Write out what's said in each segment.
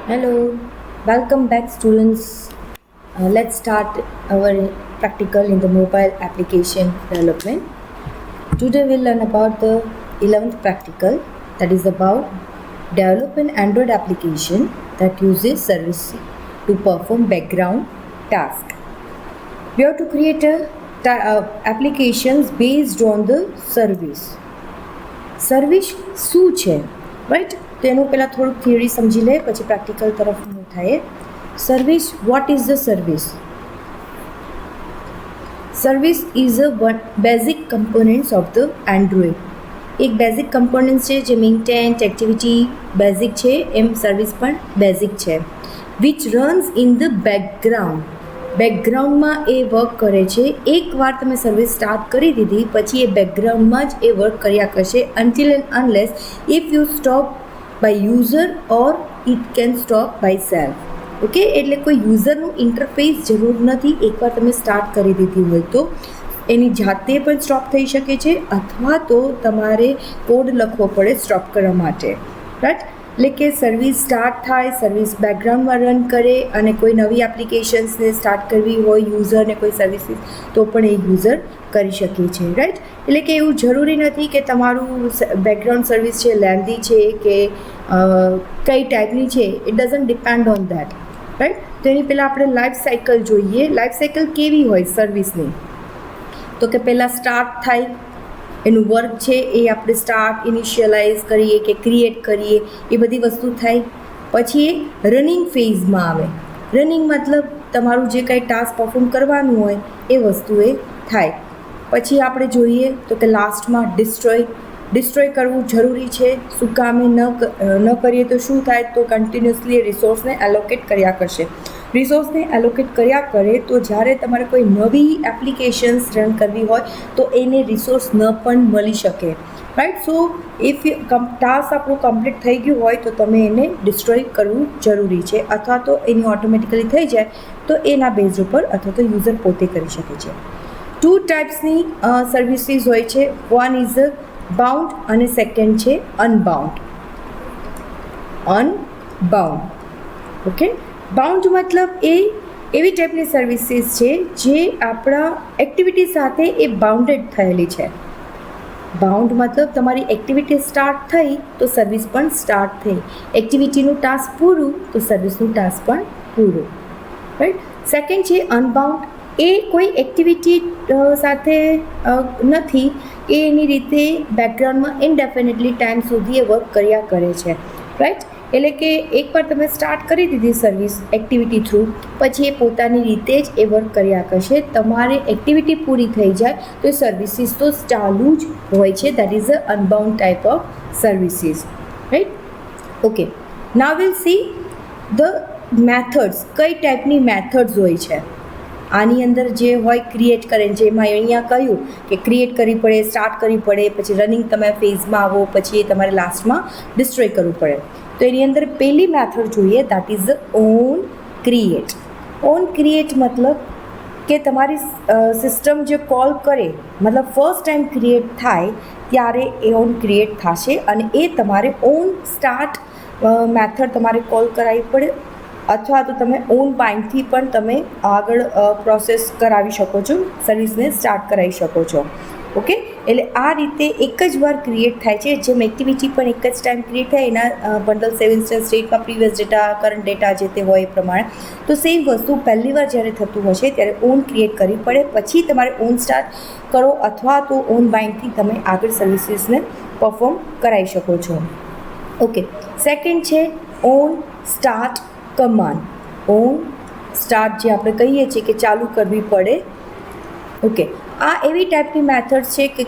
Hello, welcome back, students. Let's start our practical in the mobile application development. Today we'll learn about the 11th practical, that is about develop an Android application that uses service to perform background task. We have to create applications based on the service. Service શું છે, right? તો એનું પહેલાં થોડુંક theory સમજી લે, પછી practical તરફ મૂવ થાય. Service, what is the service? Service is a basic components of the Android. એક બેઝિક કમ્પોનન્ટ્સ છે, જેમ ઇન્ટેન્ટ, એક્ટિવિટી બેઝિક છે, એમ સર્વિસ પણ બેઝિક છે. Which runs in the background. બેકગ્રાઉન્ડમાં એ વર્ક કરે છે. એકવાર તમે સર્વિસ સ્ટાર્ટ કરી દીધી પછી એ બેકગ્રાઉન્ડમાં જ એ વર્ક કર્યા કરશે until and unless if you stop by user or it can stop by self. Okay, એટલે કોઈ યુઝરનું ઇન્ટરફેસ જરૂર નથી. એકવાર તમે સ્ટાર્ટ કરી દીધી હોય તો એની જાતે પણ સ્ટોપ થઈ શકે છે, અથવા તો તમારે કોડ લખવો પડે સ્ટોપ કરવા માટે, રાઈટ? એટલે કે સર્વિસ સ્ટાર્ટ થાય, સર્વિસ બેકગ્રાઉન્ડમાં રન કરે, અને કોઈ નવી એપ્લિકેશન્સને સ્ટાર્ટ કરવી હોય યુઝરને કોઈ સર્વિસીસ, તો પણ એ યુઝર કરી શકે છે, રાઈટ? એટલે કે એવું જરૂરી નથી કે તમારું બેકગ્રાઉન્ડ સર્વિસ છે લેન્ધી છે કે કઈ ટાઈપની છે. It doesn't depend on that, right? તો એની પહેલાં આપણે લાઈફ સાયકલ જોઈએ. લાઈફ સાયકલ કેવી હોય સર્વિસની? તો કે પહેલાં સ્ટાર્ટ થાય, એનું વર્ક છે એ આપણે સ્ટાર્ટ, ઇનિશિયલાઇઝ કરીએ કે ક્રિએટ કરીએ, એ બધી વસ્તુ થાય. પછી એ રનિંગ ફેઝમાં આવે. રનિંગ મતલબ તમારું જે કાંઈ ટાસ્ક પરફોર્મ કરવાનું હોય એ વસ્તુ એ થાય. પછી આપણે જોઈએ તો કે લાસ્ટમાં ડિસ્ટ્રોય કરવું જરૂરી છે. શું કામે ન કરીએ તો શું થાય? તો કન્ટિન્યુઅસલી રિસોર્સને એલોકેટ કર્યા કરશે. રિસોર્સને એલોકેટ કર્યા કરે તો જ્યારે તમારે કોઈ નવી એપ્લિકેશન્સ રન કરવી હોય તો એને રિસોર્સ ન પણ મળી શકે, રાઈટ? સો ઇફ ટાસ્ક આપણું કમ્પ્લીટ થઈ ગયું હોય તો તમે એને ડિસ્ટ્રોય કરવું જરૂરી છે, અથવા તો એની ઓટોમેટિકલી થઈ જાય તો એના બેઝ ઉપર અથવા તો યુઝર પોતે કરી શકે છે. 2 ટાઈપ્સની સર્વિસીસ હોય છે. વન ઇઝ બાઉન્ડ અને સેકન્ડ છે અનબાઉન્ડ. ઓકે, બાઉન્ડ મતલબ એ એવી ટાઈપની સર્વિસીસ છે જે આપણા એક્ટિવિટી સાથે એ બાઉન્ડેડ થયેલી છે. બાઉન્ડ મતલબ તમારી એક્ટિવિટી સ્ટાર્ટ થઈ તો સર્વિસ પણ સ્ટાર્ટ થઈ. એક્ટિવિટીનું ટાસ્ક પૂરું તો સર્વિસનું ટાસ્ક પણ પૂરું, રાઈટ? સેકન્ડ છે અનબાઉન્ડ. એ કોઈ એક્ટિવિટી સાથે નથી, એ એની રીતે બેકગ્રાઉન્ડમાં ઇનડેફિનેટલી ટાઈમ સુધી એ વર્ક કર્યા કરે છે, રાઈટ? એટલે કે એકવાર તમે સ્ટાર્ટ કરી દીધી સર્વિસ એક્ટિવિટી થ્રુ, પછી એ પોતાની રીતે જ એ વર્ક કર્યા કરશે. તમારે એક્ટિવિટી પૂરી થઈ જાય તો એ સર્વિસીસ તો ચાલુ જ હોય છે. That is a unbound type of services, right? Okay, now will see the methods. કઈ ટાઈપની મેથડ્સ હોય છે આની અંદર? જે હોય ક્રિએટ કરે, જેમાં અહીંયા કહ્યું કે ક્રિએટ કરવી પડે, સ્ટાર્ટ કરવી પડે, પછી રનિંગ તમે ફેઝમાં આવો, પછી એ તમારે લાસ્ટમાં ડિસ્ટ્રોય કરવું પડે. તો એની અંદર પહેલી મેથડ જોઈએ, that is on create. On create મતલબ કે તમારી સિસ્ટમ જે કોલ કરે, મતલબ ફર્સ્ટ ટાઈમ ક્રિએટ થાય ત્યારે એ ઓન ક્રિએટ થશે, અને એ તમારે ઓન સ્ટાર્ટ મેથડ તમારે કોલ કરાવવી પડે, અથવા તો તમે ઓન બાઇન્ડથી પણ તમે આગળ પ્રોસેસ કરાવી શકો છો, સર્વિસને સ્ટાર્ટ કરાવી શકો છો. ઓકે, એટલે આ રીતે એક જ વાર ક્રિએટ થાય છે. જેમ એક્ટિવિટી પણ એક જ ટાઈમ ક્રિએટ થાય, એના બંડલ સેવ ઇન્સ્ટન્સ સ્ટેટમાં પ્રીવિયસ ડેટા, કરંટ ડેટા જે તે હોય એ પ્રમાણે. તો સેમ વસ્તુ પહેલી વાર જ્યારે થતું હશે ત્યારે ઓન ક્રિએટ કરવી પડે, પછી તમારે ઓન સ્ટાર્ટ કરો, અથવા તો ઓન બાઇન્ડથી તમે આગળ સર્વિસીસને પરફોર્મ કરાવી શકો છો. ઓકે, સેકન્ડ છે on start command. On start જે આપણે કહીએ છીએ કે ચાલુ કરવી પડે. ઓકે, આ એવી ટાઈપની મેથડ છે કે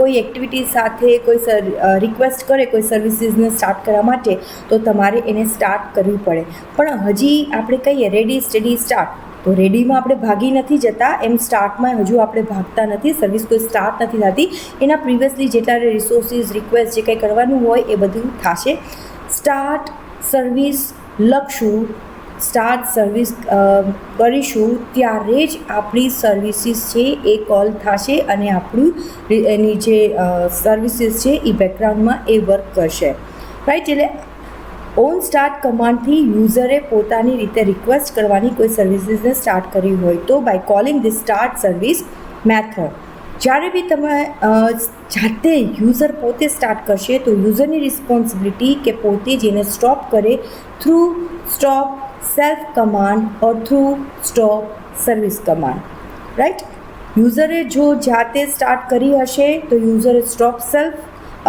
કોઈ એક્ટિવિટી સાથે કોઈ રિક્વેસ્ટ કરે કોઈ સર્વિસીસને સ્ટાર્ટ કરવા માટે, તો તમારે એને સ્ટાર્ટ કરવી પડે. પણ હજી આપણે કહીએ રેડી સ્ટેડી સ્ટાર્ટ, તો રેડીમાં આપણે ભાગી નથી જતા, એમ સ્ટાર્ટમાં હજુ આપણે ભાગતા નથી. સર્વિસ કોઈ સ્ટાર્ટ નથી થતી, એના પ્રિવિયસલી જેટલા રિસોર્સિસ રિક્વેસ્ટ જે કંઈ કરવાનું હોય એ બધું થશે. સ્ટાર્ટ સર્વિસ લખશું, સ્ટાર્ટ સર્વિસ કરીશું ત્યારે જ આપણી સર્વિસીસ છે એ કોલ થશે, અને આપણું એની જે સર્વિસીસ છે એ બેકગ્રાઉન્ડમાં એ વર્ક કરશે, રાઈટ? એટલે ઓન સ્ટાર્ટ કમાન્ડથી યુઝરે પોતાની રીતે રિક્વેસ્ટ કરવાની કોઈ સર્વિસીસને સ્ટાર્ટ કરવી હોય તો by calling the start service method. જ્યારે બી તમે જાતે યુઝર પોતે સ્ટાર્ટ કરશે તો યુઝરની રિસ્પોન્સિબિલિટી કે પોતે જેને સ્ટોપ કરે through stop self command or through stop service command. Right, યુઝરે જો જાતે સ્ટાર્ટ કરી હશે તો યુઝરે સ્ટોપ સેલ્ફ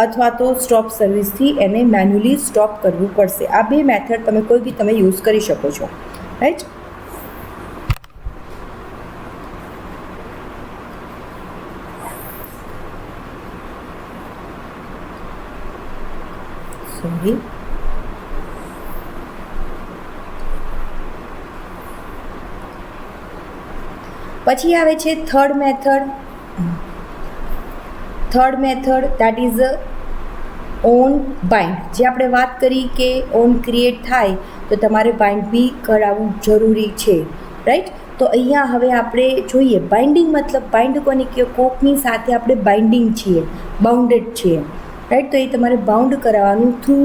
અથવા તો સ્ટોપ સર્વિસથી એને મેન્યુઅલી સ્ટોપ કરવું પડશે. આ બે મેથડ કોઈ બી તમે યુઝ કરી શકો છો. રાઈટ, સોરી, પછી આવે છે third method. That is on bind. જે આપણે વાત કરી કે ઓન ક્રિએટ થાય તો તમારે બાઇન્ડ બી કરાવવું જરૂરી છે. રાઈટ, તો અહીંયા હવે આપણે જોઈએ બાઇન્ડિંગ મતલબ બાઇન્ડ કોને કે કોકની સાથે આપણે બાઇન્ડિંગ છીએ, બાઉન્ડેડ છીએ. રાઈટ, તો એ તમારે બાઉન્ડ કરાવવાનું થ્રુ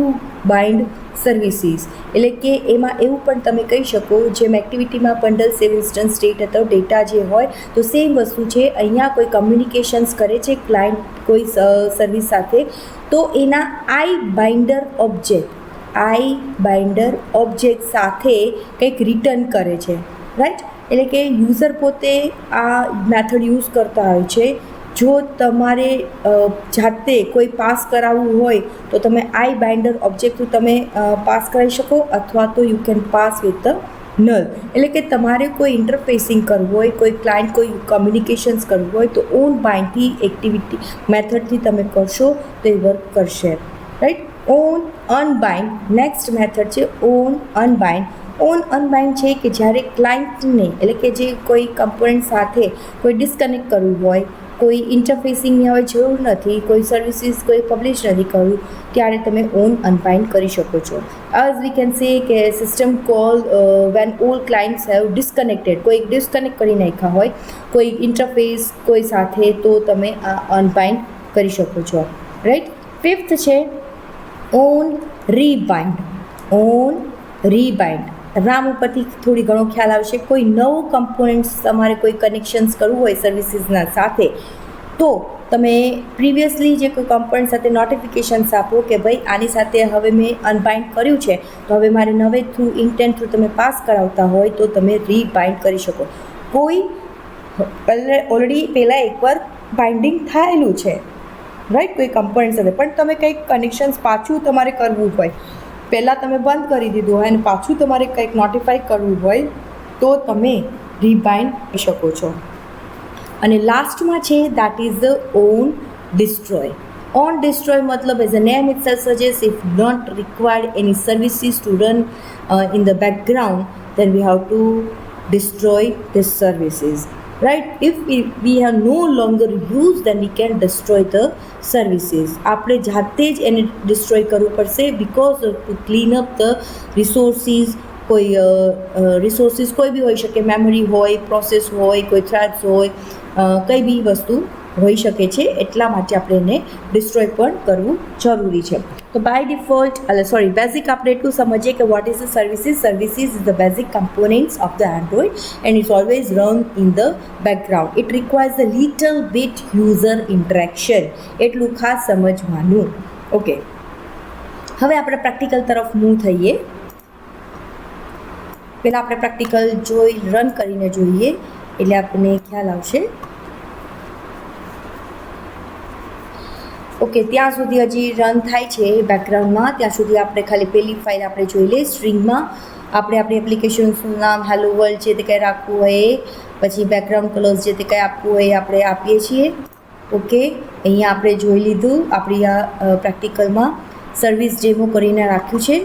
બાઇન્ડ સર્વિસીસ. એટલે કે એમાં એવું પણ તમે કહી શકો જેમ એક્ટિવિટીમાં બંડલ સેવ ઇન્સ્ટન્સ સ્ટેટ હતો ડેટા જે હોય તો સેમ વસ્તુ છે. અહીંયા કોઈ કમ્યુનિકેશન્સ કરે છે ક્લાયન્ટ કોઈ સર્વિસ સાથે તો એના આઈ બાઇન્ડર ઓબ્જેક્ટ સાથે કંઈક રિટર્ન કરે છે. રાઈટ, એટલે કે યુઝર પોતે આ મેથડ યુઝ કરતા હોય છે. જો તમારે જાતે કોઈ પાસ કરાવવું હોય તો તમે આઈ બાઇન્ડર ઓબ્જેક્ટથી તમે પાસ કરાવી શકો અથવા તો you can pass with the null. એટલે કે તમારે કોઈ ઇન્ટરફેસિંગ કરવું હોય, કોઈ ક્લાયન્ટ કોઈ કમ્યુનિકેશન્સ કરવું હોય તો ઓન બાઇન્ડથી એક્ટિવિટી મેથડથી તમે કરશો તો એ વર્ક કરશે. રાઈટ, ઓન અનબાઇન્ડ નેક્સ્ટ મેથડ છે. ઓન અનબાઇન્ડ છે કે જ્યારે ક્લાયન્ટને એટલે કે જે કોઈ કમ્પોનન્ટ સાથે કોઈ ડિસ્કનેક્ટ કરવું હોય, કોઈ ઇન્ટરફેસિંગની હવે જરૂર નથી, કોઈ સર્વિસીસ કોઈ પબ્લિશ નથી કરવું ત્યારે તમે ઓન અનબાઇન્ડ કરી શકો છો. એઝ વી કેન સે કે system call when all clients have disconnected, કોઈ ડિસ્કનેક્ટ કરી નાખ્યા હોય કોઈ ઇન્ટરફેસ કોઈ સાથે તો તમે આ અનબાઇન્ડ કરી શકો છો. રાઈટ, ફિફ્થ છે ઓન રીબાઇન્ડ. નામ ઉપરથી થોડી ઘણો ખ્યાલ આવશે. કોઈ નવું કમ્પોનન્ટ્સ તમારે કોઈ કનેક્શન્સ કરવું હોય સર્વિસીસના સાથે તો તમે પ્રિવિયસલી જે કોઈ કમ્પોનન્ટ સાથે નોટિફિકેશન્સ આપો કે ભાઈ આની સાથે હવે મેં અનબાઇન્ડ કર્યું છે તો હવે મારે નવે થ્રુ ઇન્ટેન્ટ થ્રુ તમે પાસ કરાવતા હોય તો તમે રીબાઇન્ડ કરી શકો. કોઈ ઓલરેડી પહેલાં એકવાર બાઇન્ડિંગ થયેલું છે રાઈટ કોઈ કમ્પોનન્ટ સાથે પણ તમે કંઈક કનેક્શન્સ પાછું તમારે કરવું હોય, પહેલાં તમે બંધ કરી દીધું હોય અને પાછું તમારે કંઈક નોટિફાઈ કરવું હોય તો તમે રીબાઇન્ડ કરી શકો છો. અને લાસ્ટમાં છે that is the on destroy. On destroy મતલબ as a name itself suggest if not required any services to run in the background then we have to destroy the services. Right, if we have no longer used then we can destroy the services. આપણે જાતે જ એને destroy કરવું પડશે because to clean up the resources. કોઈ resources કોઈ બી હોઈ શકે, મેમરી હોય, પ્રોસેસ હોય, કોઈ થ્રેડ્સ હોય, કંઈ બી વસ્તુ હોઈ શકે છે, એટલા માટે આપણે એને ડિસ્ટ્રોય પણ કરવું જરૂરી છે. તો બાય ડિફોલ્ટ બેઝિક આપણે એટલું સમજીએ કે what is the services is the basic components of the Android and it's always run in the background. It requires a little bit user interaction. એટલું ખાસ સમજવાનું. ઓકે, હવે આપણે પ્રેક્ટિકલ તરફ મૂવ થઈએ. પહેલાં આપણે પ્રેક્ટિકલ રન કરીને જોઈએ એટલે આપણને ખ્યાલ આવશે. ઓકે, ત્યાં સુધી હજી રન થાય છે બેકગ્રાઉન્ડમાં, ત્યાં સુધી આપણે ખાલી પહેલી ફાઇલ આપણે જોઈ લઈએ. સ્ટ્રિંગમાં આપણે આપણી એપ્લિકેશન્સનું નામ હેલો વર્લ્ડ છે તે કંઈ રાખવું હોય, પછી બેકગ્રાઉન્ડ કલર્સ જે તે કંઈ આપવું હોય આપણે આપીએ છીએ. ઓકે, અહીંયા આપણે જોઈ લીધું આપણી આ પ્રેક્ટિકલમાં સર્વિસ ડેમો કરીને રાખ્યું છે.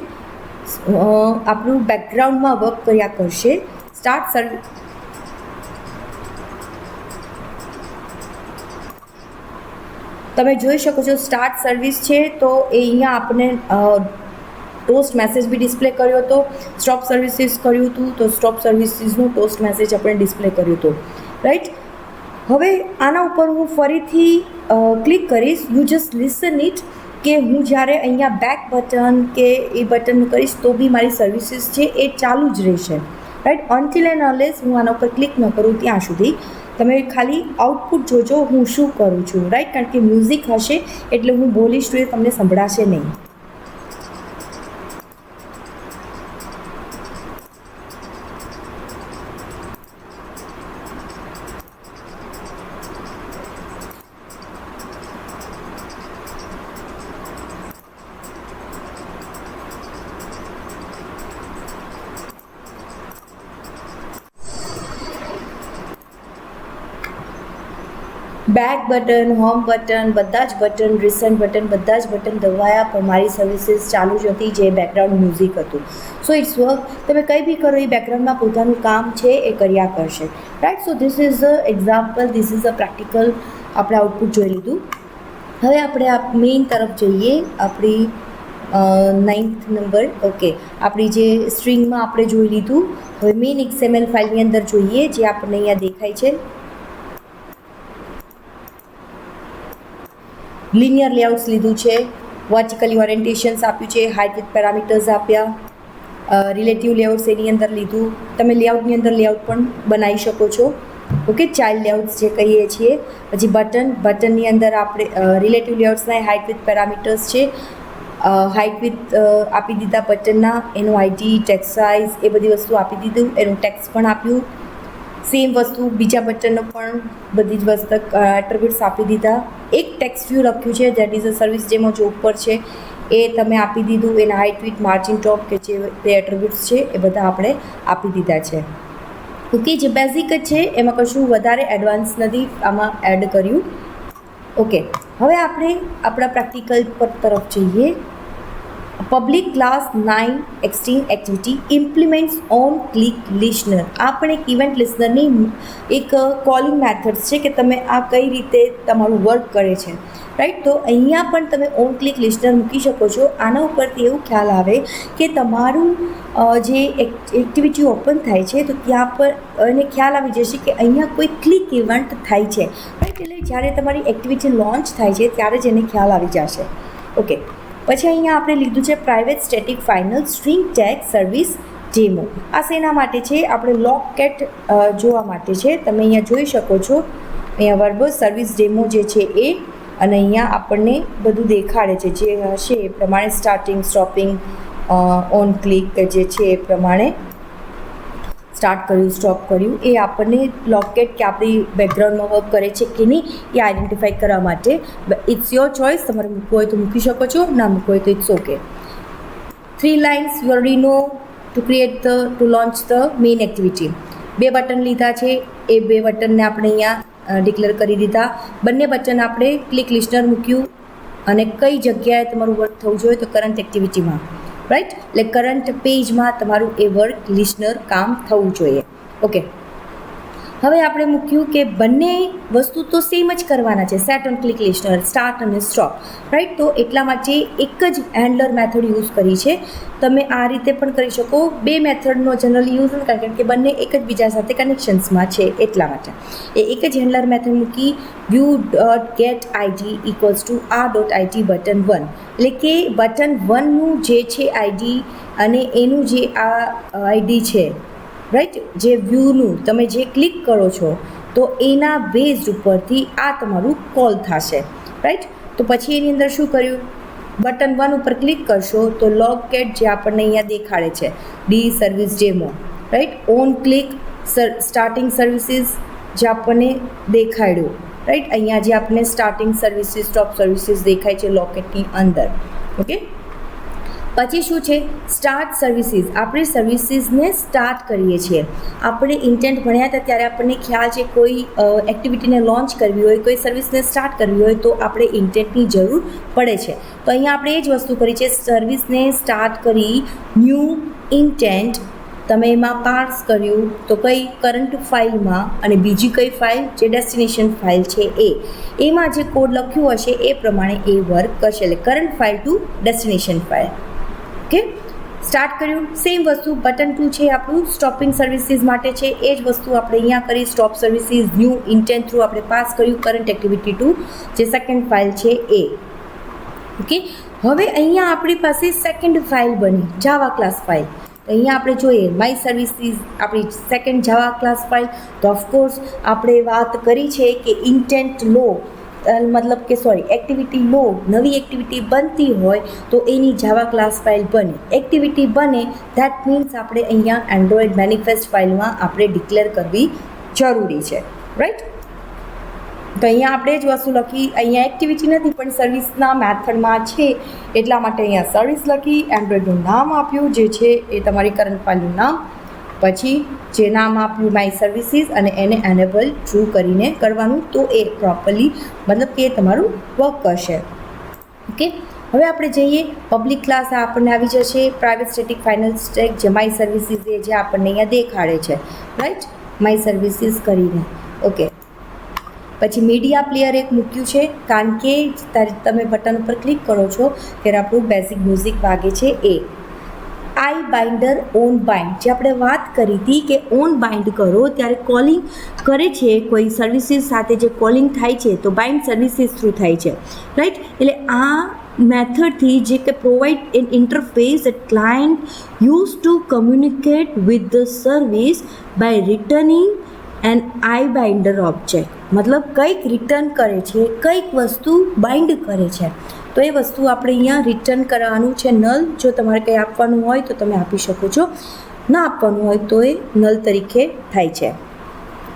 આપણું બેકગ્રાઉન્ડમાં વર્ક કર્યા કરશે. સ્ટાર્ટ સર્વિસ તમે જોઈ શકો છો સ્ટાર્ટ સર્વિસ છે તો એ અહીંયા આપણે ટોસ્ટ મેસેજ બી ડિસ્પ્લે કર્યો હતો. સ્ટોપ સર્વિસીસ કર્યું હતું તો સ્ટોપ સર્વિસીસનો ટોસ્ટ મેસેજ આપણે ડિસ્પ્લે કર્યું હતું. રાઈટ, હવે આના ઉપર હું ફરીથી ક્લિક કરીશ. યુ જસ્ટ લિસન ઇટ કે હું જ્યારે અહીંયા બેક બટન કે એ બટન કરીશ તો બી મારી સર્વિસીસ છે એ ચાલુ જ રહેશે, રાઈટ. અનટિલ એન્ડ અનલેસ હું આના ઉપર ક્લિક ન કરું ત્યાં સુધી તમે ખાલી આઉટપુટ જોજો હું શું કરું છું, રાઈટ. કારણ કે મ્યુઝિક હશે એટલે હું બોલીશ તો એ તમને સંભળાશે નહીં. બેક બટન, હોમ બટન, બધા જ બટન, રિસેન્ટ બટન, બધા જ બટન દબાયા પણ મારી સર્વિસીસ ચાલુ જ હતી જે બેકગ્રાઉન્ડ મ્યુઝિક હતું. So it's work. તમે કંઈ બી કરો એ બેકગ્રાઉન્ડમાં પોતાનું કામ છે એ કર્યા કરશે, right. So this is a example, this is a practical. આપણે આઉટપુટ જોઈ લીધું. હવે આપણે આ મેઇન તરફ જઈએ. આપણી 9th નંબર, ઓકે. આપણી જે સ્ટ્રિંગમાં આપણે જોઈ લીધું. હવે મેઇન XML ફાઇલની અંદર જોઈએ જે આપણને અહીંયા દેખાય છે. લિનિયર લેઆઉટ્સ લીધું છે, વર્ટિકલી ઓરિએન્ટેશન્સ આપ્યું છે, હાઇટ વિથ પેરામીટર્સ આપ્યા, રિલેટિવ લેઆઉટ્સ એની અંદર લીધું. તમે લેઆઉટની અંદર લેઆઉટ પણ બનાવી શકો છો, ઓકે. ચાઇલ્ડ લેઆઉટ્સ જે કહીએ છીએ. પછી બટનની અંદર આપણે રિલેટિવ લેઆઉટ્સના હાઇટ વિથ પેરામીટર્સ છે. હાઇટ વિથ આપી દીધા બટનના, એનું આઈડી, ટેક્સ્ટ સાઇઝ એ બધી વસ્તુ આપી દીધું, એનું ટેક્સ્ટ પણ આપ્યું. સેમ વસ્તુ બીજા બટનનો પણ બધી જ વસ્તુ એટ્રીબ્યુટ્સ આપી દીધા. એક ટેક્સ્ટ વ્યૂ લખ્યું છે that is a service demo જો ઉપર છે એ તમે આપી દીધું. એના હાઇટ વિથ માર્જિન ટોપ કે જે તે એટ્રીબ્યુટ્સ છે એ બધા આપણે આપી દીધા છે, ઓકે. જે બેઝિક જ છે એમાં કશું વધારે એડવાન્સ નથી આમાં એડ કર્યું, ઓકે. હવે આપણે આપણા પ્રેક્ટિકલ પર તરફ જઈએ. Public class 9 extends activity implements on click listener. આ પણ એક ઇવેન્ટ લિસનરની એક કોલિંગ મેથડ્સ છે કે તમે આ કઈ રીતે તમારું વર્ક કરે છે, રાઈટ. તો અહીંયા પણ તમે ઓન ક્લિક લિસનર મૂકી શકો છો. આના ઉપરથી એવું ખ્યાલ આવે કે તમારું જે એક્ટિવિટી ઓપન થાય છે તો ત્યાં પર એને ખ્યાલ આવી જશે કે અહીંયા કોઈ ક્લિક ઇવેન્ટ થાય છે, રાઈટ. એટલે જ્યારે તમારી એક્ટિવિટી લોન્ચ થાય છે ત્યારે જ એને ખ્યાલ આવી જશે, ઓકે. પછી અહીંયા આપણે લીધું છે private static final string tag service demo. આ શેના માટે છે? આપણે લોકેટ જોવા માટે છે. તમે અહીંયા જોઈ શકો છો, અહીંયા વર્બોસ સર્વિસ ડેમો જે છે એ, અને અહીંયા આપણને બધું દેખાડે છે જે હશે એ પ્રમાણે સ્ટાર્ટિંગ, સ્ટોપિંગ, ઓન ક્લિક જે છે એ પ્રમાણે સ્ટાર્ટ કર્યું, સ્ટોપ કર્યું, એ આપણને લોકેટ કે આપણી બેકગ્રાઉન્ડમાં વર્ક કરે છે કે નહીં એ આઈડેન્ટિફાઈ કરવા માટે. It's your choice. તમારે મૂકવું હોય તો મૂકી શકો છો, ના મૂકવું હોય તો it's okay. 3 lines you already know to launch the main activity. 2 button લીધા છે, એ 2 બટનને આપણે અહીંયા ડિક્લેર કરી દીધા. બંને બટન આપણે ક્લિક લિસ્નર મૂક્યું અને કઈ જગ્યાએ તમારું વર્ક થવું જોઈએ તો કરંટ એક્ટિવિટીમાં, રાઈટ. એટલે કરંટ પેજમાં તમારું એ વર્ક લિસનર કામ થવું જોઈએ, ઓકે. હવે આપણે મૂક્યું કે બંને વસ્તુ તો સેમ જ કરવાના છે, sat on click listener, start અને સ્ટોપ, રાઈટ. તો એટલા માટે એક જ હેન્ડલર મેથડ યુઝ કરી છે. તમે આ રીતે પણ કરી શકો. 2 મેથડનો જનરલી યુઝ નથી કારણ કે બંને એક જ બીજા સાથે કનેક્શન્સમાં છે એટલા માટે એ એક જ હેન્ડલર મેથડ મૂકી. View dot get ID equals to આ ડોટ આઈડી બટન 1, એટલે કે બટન 1નું જે છે આઈડી અને એનું જે આ આઈડી છે, રાઈટ, જે વ્યૂનું તમે જે ક્લિક કરો છો તો એના બેઝ ઉપરથી આ તમારું કોલ થશે, રાઈટ. તો પછી એની અંદર શું કર્યું? બટન 1 ઉપર ક્લિક કરશો તો લોકેટ જે આપણને અહીંયા દેખાડે છે D service demo, right. On click starting services જે આપણને દેખાડ્યું, રાઈટ. અહીંયા જે આપણને સ્ટાર્ટિંગ સર્વિસીસ, સ્ટોપ સર્વિસીસ દેખાય છે લોકેટની અંદર, ઓકે. પછી શું છે? Start services. આપણે સર્વિસીસને સ્ટાર્ટ કરીએ છીએ. આપણે ઇન્ટેન્ટ ભણ્યા હતા ત્યારે આપણને ખ્યાલ છે કોઈ એક્ટિવિટીને લોન્ચ કરવી હોય, કોઈ સર્વિસને સ્ટાર્ટ કરવી હોય તો આપણે ઇન્ટેન્ટની જરૂર પડે છે. તો અહીંયા આપણે એ જ વસ્તુ કરી છે, સર્વિસને સ્ટાર્ટ કરી, ન્યૂ ઇન્ટેન્ટ તમે એમાં પાર્સ કર્યું તો કઈ કરંટ ફાઇલમાં, અને બીજી કઈ ફાઇલ જે ડેસ્ટિનેશન ફાઇલ છે એમાં જે કોડ લખ્યું હશે એ પ્રમાણે એ વર્ક કરશે. એટલે current file to destination file, okay. Start કર્યું. સેમ વસ્તુ બટન 2 છે આપણું સ્ટોપિંગ સર્વિસીસ માટે છે, એ જ વસ્તુ આપણે અહીંયા કરી. Stop services new intent through આપણે પાસ કર્યું કરંટ એક્ટિવિટી ટુ જે સેકન્ડ ફાઇલ છે એ, ઓકે, હવે અહીંયા આપણી પાસે સેકન્ડ ફાઇલ બની જાવા ક્લાસ ફાઇલ. તો અહીંયા આપણે જોઈએ માય સર્વિસીસ આપણી સેકન્ડ જાવા ક્લાસ ફાઇલ. તો ઓફકોર્સ આપણે વાત કરી છે કે ઇન્ટેન્ટ લો મતલબ કે એક્ટિવિટી લો, નવી એક્ટિવિટી બનતી હોય તો એની જાવા ક્લાસ ફાઇલ બને. એક્ટિવિટી બને ધેટ મીન્સ આપણે અહીંયા એન્ડ્રોઈડ મેનિફેસ્ટ ફાઇલમાં આપણે ડિક્લેર કરવી જરૂરી છે, રાઈટ. તો અહીંયા આપણે જ વસ્તુ લખી, અહીંયા એક્ટિવિટી નથી પણ સર્વિસના મેથડમાં છે એટલા માટે અહીંયા સર્વિસ લખી, એન્ડ્રોઈડનું નામ આપ્યું જે છે એ તમારી કરંટ ફાઇલનું નામ, પછી જે નામ આપ્યું માય સર્વિસીસ અને એને એનેબલ ટ્રુ કરીને કરવાનું, તો એ પ્રોપરલી મતલબ કે તમારું વર્ક કરશે. ઓકે, હવે આપણે જઈએ પબ્લિક ક્લાસ આપણને આવી જશે પ્રાઇવેટ સ્ટેટિક ફાઇનલ સ્ટેક જે માય સર્વિસીસ જે આપણને અહીંયા દેખાડે છે, રાઈટ, માય સર્વિસીસ કરીને. ઓકે, પછી મીડિયા પ્લેયર એક મૂક્યું છે કારણ કે તમે બટન ઉપર ક્લિક કરો છો ત્યારે આપણું બેઝિક મ્યુઝિક વાગે છે એ. આઈ બાઇન્ડર ઓન બાઇન્ડ જે આપણે વાત કરી હતી કે ઓન બાઇન્ડ કરો ત્યારે કોલિંગ કરે છે કોઈ સર્વિસીસ સાથે, જે કોલિંગ થાય છે તો બાઇન્ડ સર્વિસીસ થ્રુ થાય છે, રાઈટ. એટલે આ મેથડથી જે કે provide an interface at client use to communicate with the service by returning an I binder object. મતલબ કંઈક રિટર્ન કરે છે, કંઈક વસ્તુ બાઇન્ડ કરે છે, તો એ વસ્તુ આપણે અહીંયા રિટર્ન કરવાનું છે નલ. જો તમારે કંઈ આપવાનું હોય તો તમે આપી શકો છો, ના આપવાનું હોય તો એ નલ તરીકે થાય છે.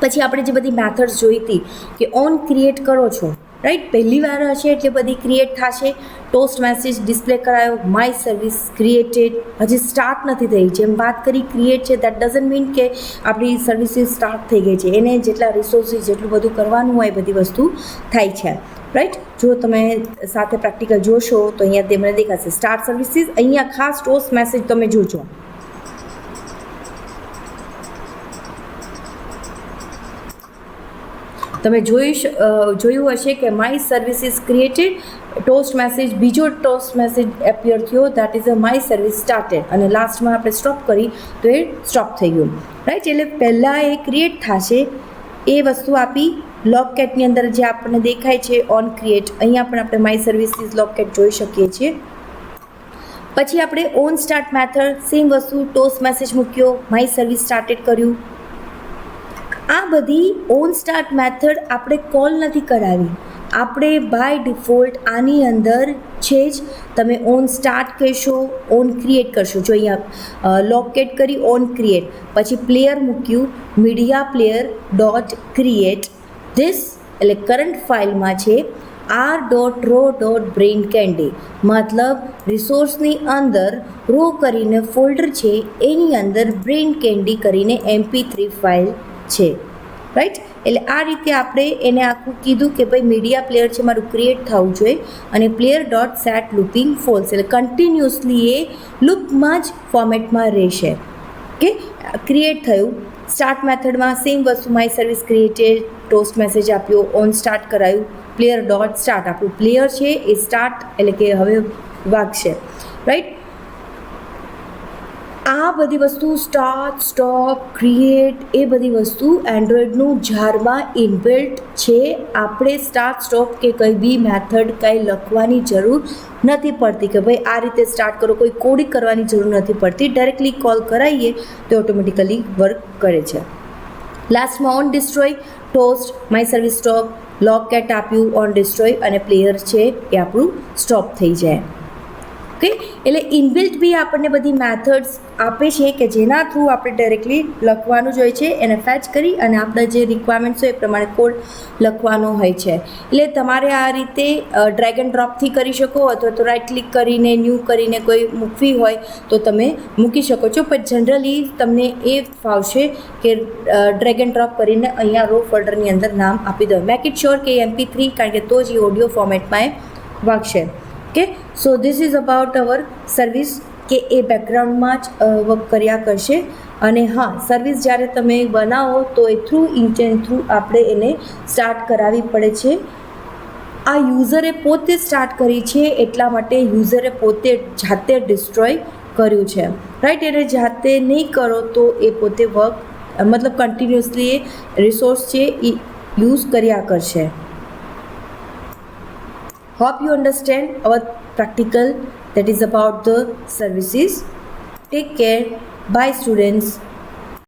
પછી આપણે જે બધી મેથડ્સ જોઈ હતી કે ઓન ક્રિએટ કરો છો, રાઈટ, પહેલી વાર હશે એટલે બધી ક્રિએટ થશે. ટોસ્ટ મેસેજ ડિસ્પ્લે કરાયો, માય સર્વિસ ક્રિએટેડ, હજી સ્ટાર્ટ નથી થઈ. જેમ વાત કરી ક્રિએટ છે દેટ ડઝન્ટ મીન કે આપણી સર્વિસીસ સ્ટાર્ટ થઈ ગઈ છે. એને જેટલા રિસોર્સિસ જેટલું બધું કરવાનું હોય એ બધી વસ્તુ થાય છે, રાઈટ. જો તમે સાથે પ્રેક્ટિકલ જોશો તો અહીંયા તમને દેખાશે સ્ટાર્ટ સર્વિસીસ. અહીંયા ખાસ ટોસ્ટ મેસેજ તમે જોજો. તમે જોયું હશે કે my services created, toast message, બીજો ટોસ્ટ મેસેજ એપિયર થયો that is a my service started, અને લાસ્ટમાં આપણે સ્ટોપ કરી તો એ સ્ટોપ થઈ ગયું, રાઈટ. એટલે પહેલાં એ ક્રિએટ થશે એ વસ્તુ આપી. લોકેટની અંદર જે આપણને દેખાય છે ઓન ક્રિએટ, અહીંયા પણ આપણે માય સર્વિસીસ લોકેટ જોઈ શકીએ છીએ. પછી આપણે ઓન સ્ટાર્ટ મેથડ સેમ વસ્તુ, ટોસ્ટ મેસેજ મૂક્યો, માય સર્વિસ સ્ટાર્ટેડ કર્યું. આ બધી ઓન સ્ટાર્ટ મેથડ આપણે કોલ નથી કરાવી, આપણે બાય ડિફોલ્ટ આની અંદર છે જ. તમે ઓન સ્ટાર્ટ કહેશો, ઓન ક્રિએટ કરશો. જો અહીંયા લોકેટ કરી ઓન ક્રિએટ, પછી પ્લેયર મૂક્યું media player dot create this, એટલે કરંટ ફાઇલમાં છે r.ro.brain candy, મતલબ રિસોર્સની અંદર રો કરીને ફોલ્ડર છે એની અંદર બ્રેઇન કેન્ડી કરીને MP3 ફાઇલ છે, રાઈટ. એટલે આ રીતે આપણે એને આખું કીધું કે ભાઈ મીડિયા પ્લેયર છે મારું ક્રિએટ થવું જોઈએ અને player dot set looping false, એટલે કન્ટિન્યુઅસલી એ લૂપમાં જ ફોર્મેટમાં રહેશે. ઓકે, ક્રિએટ થયું. સ્ટાર્ટ મેથડમાં સેમ વસ્તુ my service created, toast message આપ્યો, ઓન સ્ટાર્ટ કરાયું, પ્લેયર ડોટ સ્ટાર્ટ, આપણું પ્લેયર છે એ સ્ટાર્ટ એટલે કે હવે વાગશે, રાઈટ. આ બધી વસ્તુ સ્ટાર્ટ, સ્ટોપ, ક્રિએટ એ બધી વસ્તુ એન્ડ્રોઈડનું જારમાં ઇનબિલ્ટ છે. આપણે સ્ટાર્ટ, સ્ટોપ કે કંઈ બી મેથડ કંઈ લખવાની જરૂર નથી પડતી કે ભાઈ આ રીતે સ્ટાર્ટ કરો, કોઈ કોડિંગ કરવાની જરૂર નથી પડતી. ડાયરેક્ટલી કોલ કરાવીએ તો ઓટોમેટિકલી વર્ક કરે છે. લાસ્ટમાં on destroy, toast, my service stop, locate આપ્યું, ઓન ડિસ્ટ્રોય અને પ્લેયર છે એ આપણું સ્ટોપ થઈ જાય. ઓકે, એટલે ઇનબિલ્ટ બી આપણને બધી મેથડ્સ આપે છે કે જેના થ્રુ આપણે ડાયરેક્ટલી લખવાનું જ હોય છે. એને ફેચ કરી અને આપણા જે રિક્વાયરમેન્ટ્સ હોય એ પ્રમાણે કોડ લખવાનો હોય છે. એટલે તમારે આ રીતે ડ્રેગ એન્ડ ડ્રોપથી કરી શકો અથવા તો રાઇટ ક્લિક કરીને ન્યૂ કરીને કોઈ મૂકવી હોય તો તમે મૂકી શકો છો. પણ જનરલી તમને એ ફાવશે કે ડ્રેગ એન્ડ ડ્રોપ કરીને અહીંયા રો ફોલ્ડરની અંદર નામ આપી દો. મેક ઇટ શ્યોર કે MP3, કારણ કે તો જ એ ઓડિયો ફોર્મેટમાં એ વાગશે. Okay, so this is about our service કે એ બેકગ્રાઉન્ડમાં જ વર્ક કર્યા કરશે. અને હા, સર્વિસ જ્યારે તમે બનાવો તો એ ઇન્ટેન્ટ થ્રુ આપણે એને સ્ટાર્ટ કરાવવી પડે છે. આ યુઝરે પોતે સ્ટાર્ટ કરી છે એટલા માટે યુઝરે પોતે જાતે ડિસ્ટ્રોય કર્યું છે, રાઈટ. એને જાતે નહીં કરો તો એ પોતે વર્ક મતલબ કન્ટિન્યુઅસલી એ રિસોર્સ છે એ યુઝ કર્યા કરશે. hope you understand our practical that is about the services. Take care. Bye students.